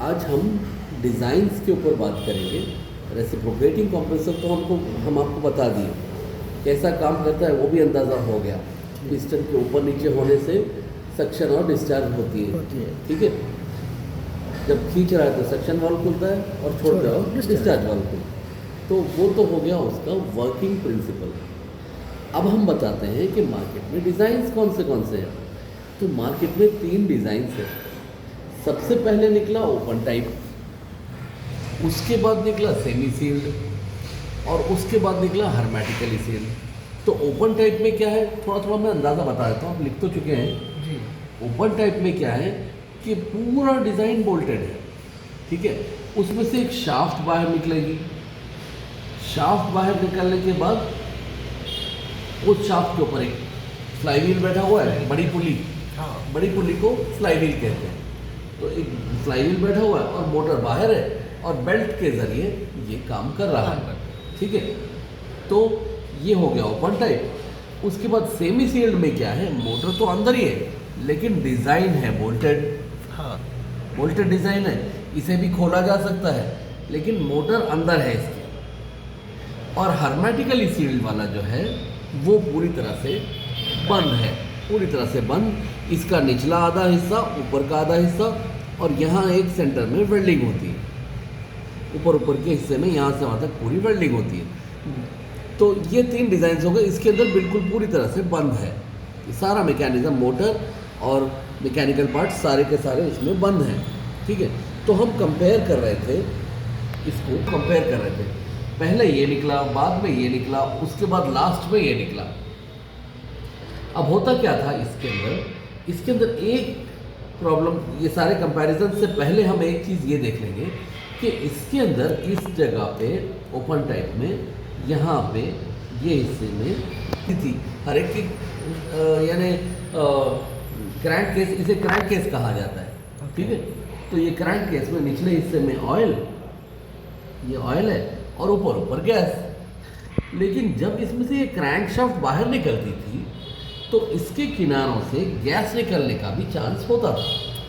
आज हम डिज़ाइंस के ऊपर बात करेंगे। रेसिप्रोकेटिंग कंप्रेसर तो हम आपको बता दिए कैसा काम करता है, वो भी अंदाज़ा हो गया। पिस्टन के ऊपर नीचे होने से सक्शन और डिस्चार्ज होती है, ठीक है। जब खींच रहा है तो सक्शन वाल्व खुलता है और छोड़ रहा हो डिस्चार्ज वाल्व खुलता है। तो वो तो हो गया उसका वर्किंग प्रिंसिपल। अब हम बताते हैं कि मार्केट में डिज़ाइंस कौन से हैं। तो मार्केट में 3 डिज़ाइंस हैं। सबसे पहले निकला ओपन टाइप, उसके बाद निकला सेमी सील्ड और उसके बाद निकला हर्मेटिकली सील्ड। तो ओपन टाइप में क्या है, थोड़ा थोड़ा मैं अंदाज़ा बता देता हूँ, आप लिख तो चुके हैं जी। ओपन टाइप में क्या है कि पूरा डिज़ाइन बोल्टेड है, ठीक है। उसमें से एक शाफ्ट बाहर निकलेगी। शाफ्ट बाहर निकलने के बाद उस शाफ्ट के ऊपर एक फ्लाईव्हील बैठा हुआ है, बड़ी पुली। हाँ, बड़ी पुली को फ्लाईव्हील कहते हैं। तो एक फ्लाईव्हील बैठा हुआ है और मोटर बाहर है और बेल्ट के ज़रिए ये काम कर रहा है, ठीक है। तो ये हो गया ओपन टाइप। उसके बाद सेमी सील्ड में क्या है, मोटर तो अंदर ही है लेकिन डिज़ाइन है बोल्टेड। हाँ, बोल्टेड डिज़ाइन है, इसे भी खोला जा सकता है लेकिन मोटर अंदर है इसके। और हर्मेटिकली सील्ड वाला जो है वो पूरी तरह से बंद है, पूरी तरह से बंद। इसका निचला आधा हिस्सा, ऊपर का आधा हिस्सा और यहाँ एक सेंटर में वेल्डिंग होती है। ऊपर के हिस्से में यहाँ से वहाँ तक पूरी वेल्डिंग होती है। तो ये 3 डिज़ाइन हो गए। इसके अंदर बिल्कुल पूरी तरह से बंद है, ये सारा मैकेनिज्म, मोटर और मैकेनिकल पार्ट सारे के सारे इसमें बंद हैं, ठीक है। तो हम कंपेयर कर रहे थे, इसको कंपेयर कर रहे थे। पहले ये निकला, बाद में ये निकला, उसके बाद लास्ट में ये निकला। अब होता क्या था इसके अंदर एक प्रॉब्लम, ये सारे कंपैरिजन से पहले हम एक चीज़ ये देख लेंगे कि इसके अंदर इस जगह पे ओपन टाइप में यहाँ पे ये हिस्से में थी हर एक की यानी क्रैंक केस, इसे क्रैंक केस कहा जाता है, ठीक है। तो ये क्रैंक केस में निचले हिस्से में ऑयल, ये ऑयल है और ऊपर गैस। लेकिन जब इसमें से ये क्रैंक शाफ्ट बाहर निकलती थी तो इसके किनारों से गैस निकलने का भी चांस होता था,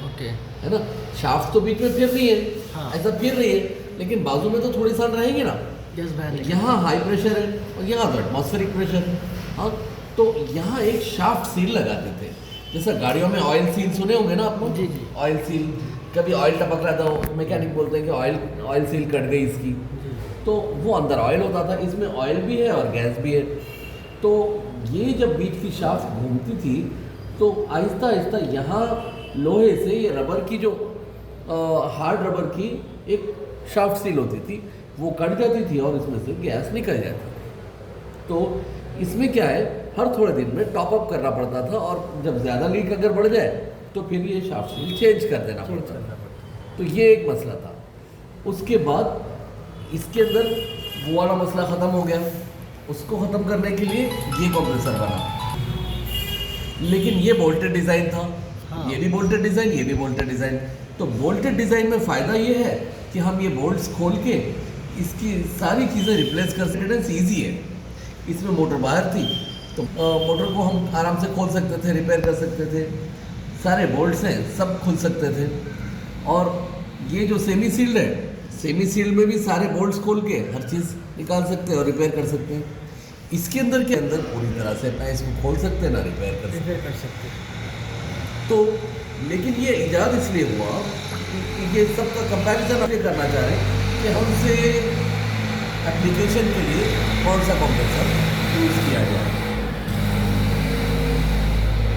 ओके, है ना। शाफ्ट तो बीच में फिर रही है, हाँ, ऐसा फिर रही है, लेकिन बाजू में तो थोड़ी सान रहेंगे ना, गैस बाहर। यहाँ हाई प्रेशर है और यहाँ तो एटमॉस्फेरिक प्रेशर है, हाँ। तो यहाँ एक शाफ्ट सील लगाते थे, जैसा गाड़ियों में ऑयल सील सुने होंगे ना आप लोग, जी जी। ऑयल सील, कभी ऑयल टपक रहा था, मैकेनिक बोलते हैं कि ऑयल सील कट गई इसकी, तो वो अंदर ऑयल होता था, इसमें ऑयल भी है और गैस भी है। तो ये जब बीच की शाफ्ट घूमती थी तो आहिस्ता आहिस्ता यहाँ लोहे से ये रबर की जो हार्ड रबर की एक शाफ्ट सील होती थी वो कट जाती थी और इसमें से गैस निकल जाती थी। तो इसमें क्या है, हर थोड़े दिन में टॉप अप करना पड़ता था और जब ज़्यादा लीक अगर बढ़ जाए तो फिर ये शाफ्ट सील चेंज कर देना पड़ता था। तो ये एक मसला था। उसके बाद इसके अंदर वो वाला मसला ख़त्म हो गया। उसको ख़त्म करने के लिए ये कंप्रेसर बना, लेकिन ये बोल्टेड डिज़ाइन था, हाँ। ये भी बोल्टेड डिज़ाइन, ये भी बोल्टेड डिज़ाइन। तो बोल्टेड डिज़ाइन में फ़ायदा ये है कि हम ये बोल्ट्स खोल के इसकी सारी चीज़ें रिप्लेस कर सकते, ईजी है। इसमें मोटर बाहर थी तो मोटर को हम आराम से खोल सकते थे, रिपेयर कर सकते थे, सारे बोल्ट्स हैं सब खुल सकते थे। और ये जो सेमी सील्ड है, सेमी सील्ड में भी सारे बोल्ट्स खोल के हर चीज़ निकाल सकते हैं और रिपेयर कर सकते हैं। इसके अंदर पूरी तरह से ना इसको खोल सकते हैं ना रिपेयर कर सकते हैं। तो लेकिन ये इजाद इसलिए हुआ कि ये सबका कंपैरिजन हम ये करना चाह रहे हैं कि हमसे एप्लीकेशन के लिए कौन सा कंप्रेसर यूज़ किया जाए,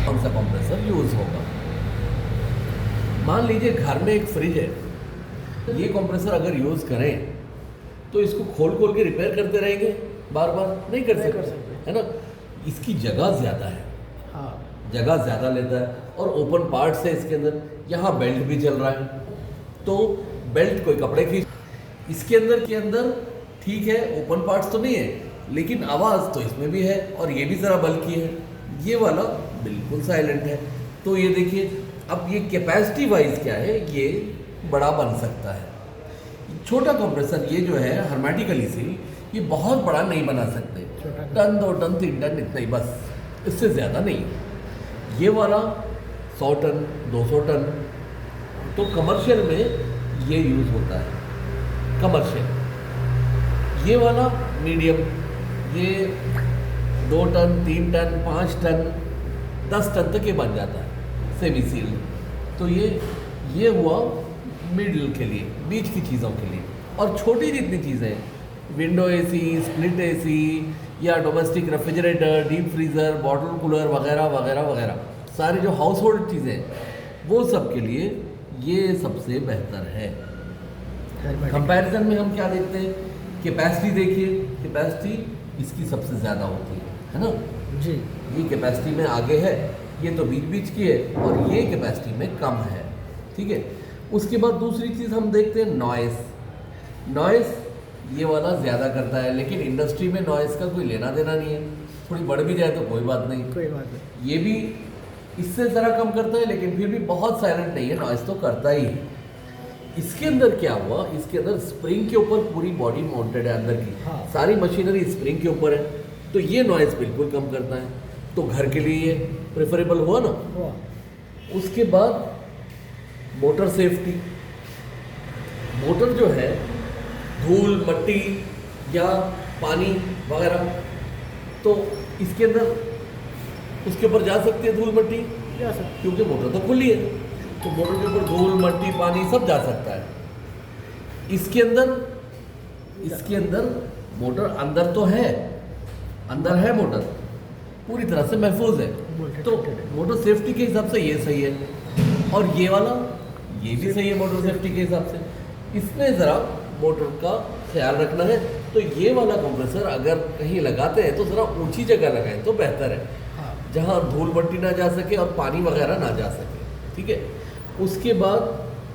कौन सा कंप्रेसर यूज़ होगा। मान लीजिए घर में एक फ्रिज है, ये कंप्रेसर अगर यूज़ करें तो इसको खोल के रिपेयर करते रहेंगे, बार बार नहीं कर सकते, है ना। इसकी जगह ज़्यादा है, हाँ, जगह ज़्यादा लेता है और ओपन पार्ट्स है इसके अंदर। यहाँ बेल्ट भी चल रहा है तो बेल्ट कोई कपड़े की, इसके अंदर ठीक है, ओपन पार्ट्स तो नहीं है लेकिन आवाज़ तो इसमें भी है और ये भी ज़रा बल्कि है। ये वाला बिल्कुल साइलेंट है। तो ये देखिए, अब ये कैपेसिटी वाइज क्या है, ये बड़ा बन सकता है। छोटा कंप्रेसर ये जो है हर्मेटिकली सील, ये बहुत बड़ा नहीं बना सकते, टन 2 टन 3 टन इतना ही बस, इससे ज़्यादा नहीं। ये वाला 100 टन 200 टन। तो कमर्शियल में ये यूज़ होता है कमर्शियल। ये वाला मीडियम, ये 2 टन 3 टन 5 टन 10 टन तक ये बन जाता है सेमी सील। तो ये हुआ मिडिल के लिए, बीच की चीज़ों के लिए। और छोटी जितनी चीज़ें, विंडो एसी, स्प्लिट एसी या domestic refrigerator, deep freezer, bottle cooler वगैरह वगैरह वगैरह, सारी जो हाउस होल्ड चीज़ें, वो सब के लिए ये सबसे बेहतर है। कंपैरिजन में हम क्या देखते हैं, कैपेसिटी देखिए, कैपेसिटी इसकी सबसे ज़्यादा होती है ना जी। ये कैपेसिटी में आगे है, ये तो बीच बीच की है, और ये कैपेसिटी में कम है, ठीक है। उसके बाद दूसरी चीज़ हम देखते हैं नॉइस ये वाला ज़्यादा करता है, लेकिन इंडस्ट्री में नॉइस का कोई लेना देना नहीं है, थोड़ी बढ़ भी जाए तो कोई बात नहीं। ये भी इससे ज़रा कम करता है, लेकिन फिर भी बहुत साइलेंट नहीं है, नॉइस तो करता ही है। इसके अंदर क्या हुआ, इसके अंदर स्प्रिंग के ऊपर पूरी बॉडी माउंटेड है अंदर की, हाँ। सारी मशीनरी स्प्रिंग के ऊपर है, तो ये नॉइस बिल्कुल कम करता है। तो घर के लिए ये प्रेफरेबल हुआ ना। उसके बाद मोटर सेफ्टी, मोटर जो है धूल मट्टी या पानी वगैरह, तो इसके अंदर उसके ऊपर जा सकती है धूल मट्टी, क्योंकि मोटर तो खुली है, तो मोटर के ऊपर धूल मट्टी पानी सब जा सकता है। इसके अंदर मोटर अंदर तो है, अंदर है मोटर, पूरी तरह से महफूज है, तो मोटर सेफ्टी के हिसाब से ये सही है। और ये वाला ये भी सही है मोटर सेफ्टी के हिसाब से। इसमें ज़रा मोटर का ख्याल रखना है, तो ये वाला कंप्रेसर अगर कहीं लगाते हैं तो ज़रा ऊंची जगह लगाएं तो बेहतर है, जहाँ धूल मट्टी ना जा सके और पानी वगैरह ना जा सके, ठीक है। उसके बाद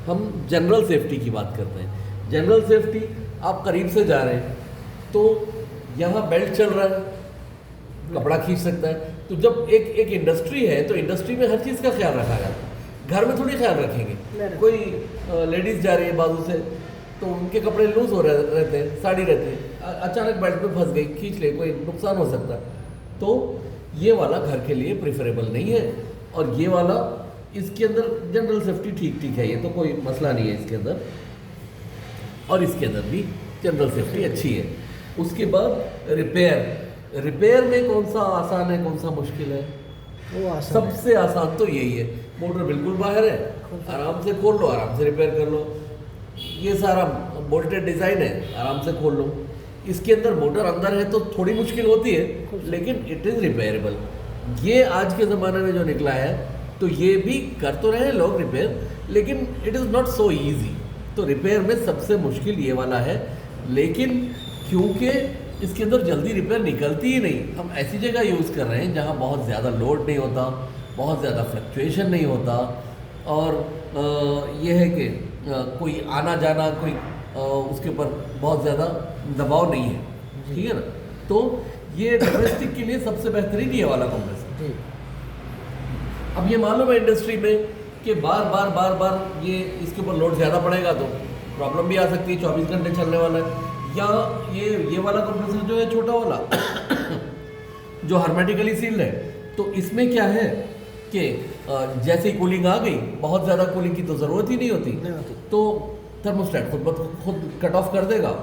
हम जनरल सेफ्टी की बात करते हैं। जनरल सेफ्टी, आप करीब से जा रहे हैं तो यहाँ बेल्ट चल रहा है, कपड़ा खींच सकता है, तो जब एक इंडस्ट्री है तो इंडस्ट्री में हर चीज़ का ख्याल रखा जाता है। घर में थोड़ी ख्याल रखेंगे, कोई लेडीज़ जा रही है बाजू से तो उनके कपड़े लूज हो रहते हैं, साड़ी रहती है, अचानक बेल्ट पे फंस गई, खींच ले, कोई नुकसान हो सकता है। तो ये वाला घर के लिए प्रेफरेबल नहीं है। और ये वाला, इसके अंदर जनरल सेफ्टी ठीक है, ये तो कोई मसला नहीं है इसके अंदर, और इसके अंदर भी जनरल सेफ्टी अच्छी है। उसके बाद रिपेयर में कौन सा आसान है कौन सा मुश्किल है? वो आसान सबसे आसान तो यही है, मोटर बिल्कुल बाहर है, आराम से खोल लो, आराम से रिपेयर कर लो। ये सारा बोल्टेड डिज़ाइन है, आराम से खोल लो। इसके अंदर मोटर अंदर है तो थोड़ी मुश्किल होती है, लेकिन इट इज़ रिपेयरेबल। ये आज के ज़माने में जो निकला है, तो ये भी कर तो रहे हैं लोग रिपेयर, लेकिन it is not so easy. तो रिपेयर में सबसे मुश्किल ये वाला है, लेकिन क्योंकि इसके अंदर जल्दी रिपेयर निकलती ही नहीं, हम ऐसी जगह यूज़ कर रहे हैं जहाँ बहुत ज़्यादा लोड नहीं होता, बहुत ज़्यादा फ्लक्चुएशन नहीं होता, और ये है कि कोई आना जाना, कोई उसके ऊपर बहुत ज़्यादा दबाव नहीं है, ठीक है ना। तो ये डोमेस्टिक के लिए सबसे बेहतरीन ये वाला कंप्रेसर। अब ये मालूम है इंडस्ट्री में कि बार बार ये इसके ऊपर लोड ज़्यादा पड़ेगा तो प्रॉब्लम भी आ सकती है, 24 घंटे चलने वाला है। या ये वाला कंप्रेसर जो है छोटा वाला जो हर्मेटिकली सील्ड है, तो इसमें क्या है कि जैसे ही कूलिंग आ गई, बहुत ज़्यादा कूलिंग की तो ज़रूरत ही नहीं होती, तो थर्मोस्टेट खुद कट ऑफ कर देगा